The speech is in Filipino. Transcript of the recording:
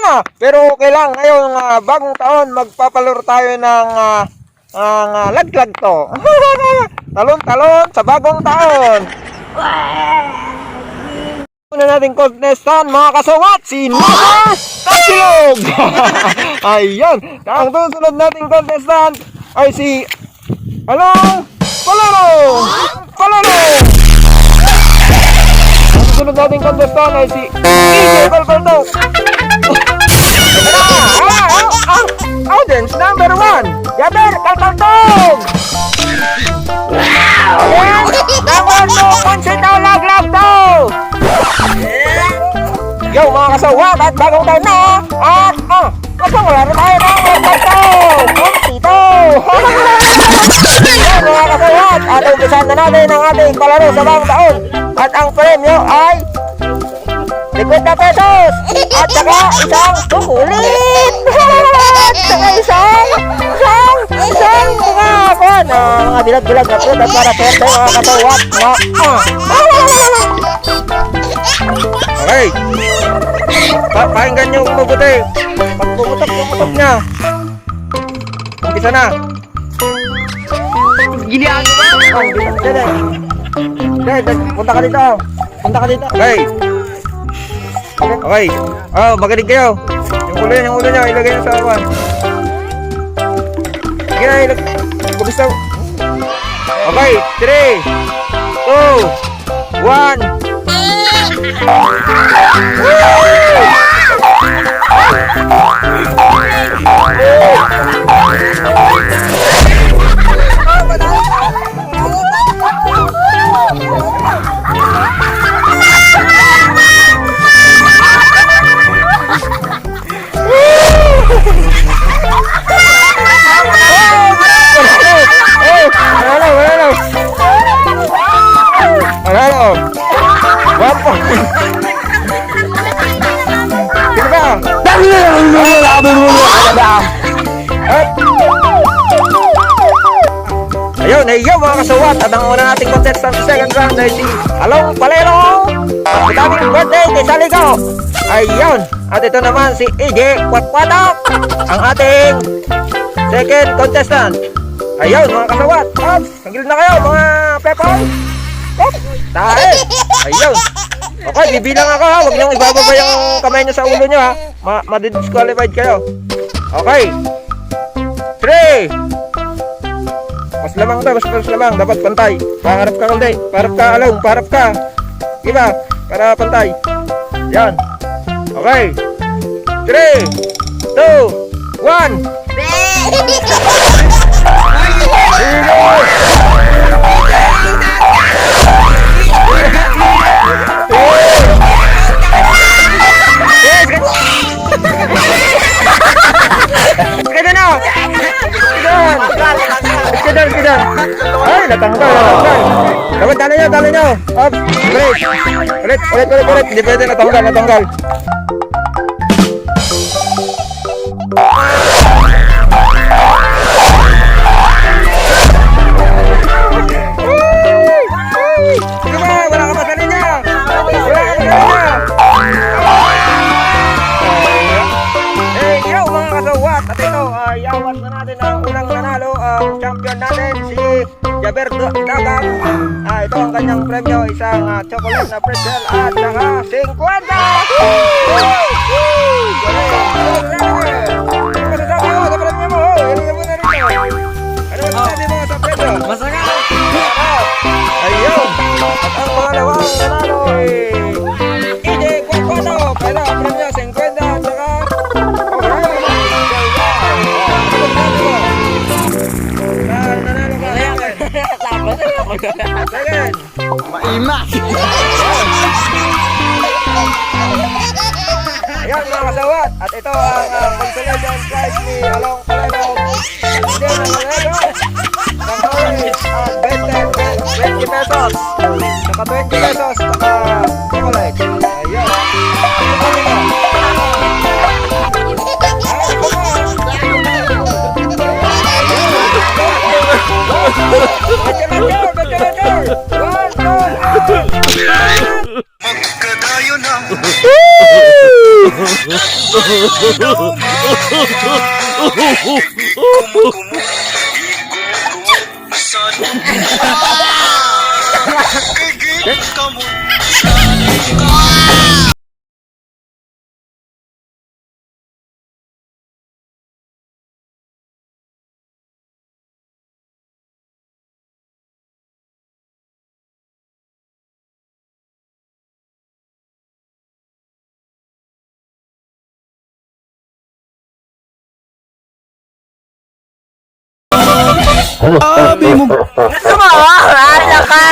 na. Pero okay lang. Ngayon, bagong taon, magpapalaro tayo ng laglag to. Talon-talon sa bagong taon. Una nating contestant, mga kasawat, si Nana Tasilog. Ayun. Ang susunod nating contestant ay si Palaro. Ang susunod nating contestant ay si DJ Balbaldo. Audience number 1, Jaber Kalkaltog. Wow! Number 2, Pansitaw Laglag to. Yo mga kasawat, at bagong taon na. At magpapalaro tayo ng laglag to. Pansito. Yo mga kasawat, at umpisahan na natin ang ating palaro sa bagong taon. At ang premyo ay 50 pesos at saka isang sukulit at saka isang mga bilag-bilag na fruit at para swerte mga kasawat. Okay, pakinggan nyo kung mabuti. Pag pumutok niya, umpisa na. Gilihan mo ba? Punta ka dito. Okay. Magaling kayo. Yung ulo niya, ilagay niyo sa awan. Sige na, gusto. Okay, 3, 2, 1. Ayun mga kasawat, at ang una nating contestant sa second round ay si Along Palero. Maraming birthday kay Saligo. Ayun, at ito naman si EJ Kwatwatok, ang ating second contestant. Ayun mga kasawat, nagilid na kayo mga pepon. Tae. Ayun. Okay, bibilang ako ha. Huwag niyong ibababa yung kamay niyo sa ulo niyo ha. Madidisqualified kayo. Okay. 3. Mas lamang. Dapat pantay. Paharap ka kundi. Paharap ka, Along. Paharap ka. Diba? Para pantay. Yan. Okay. 3, 2, 1. Kidan. Ay, natanggal. Dapat dali nyo. Up. Ulit. Hindi pwede natanggal. Wala ka pa dali niya. Yo mga kasawat, at ito yawas na natin ang unang nanalo, ang champion natin si Jaber Dagang. Ito ang kanyang premyo, isang chocolate na pretzel at saka 50. Ano masasabi mo sa premyo mo? Ilagay mo na rin. Ano masasabi mo sa premyo? Masarap. Ayun, at ang pangalawang nanalo ay EJ Kwatwatok. Ito ang premyo 50 at saka Maimas. Ayan mga kasawat, at ito ang consolation prize ni Along Palero. Hindi na Palero. Ang 20 pesos. Saka 20 pesos. Saka chocolate. Ayan. Better. 1, 2, 3. Sabi mo. Gusto mo? Wala ka!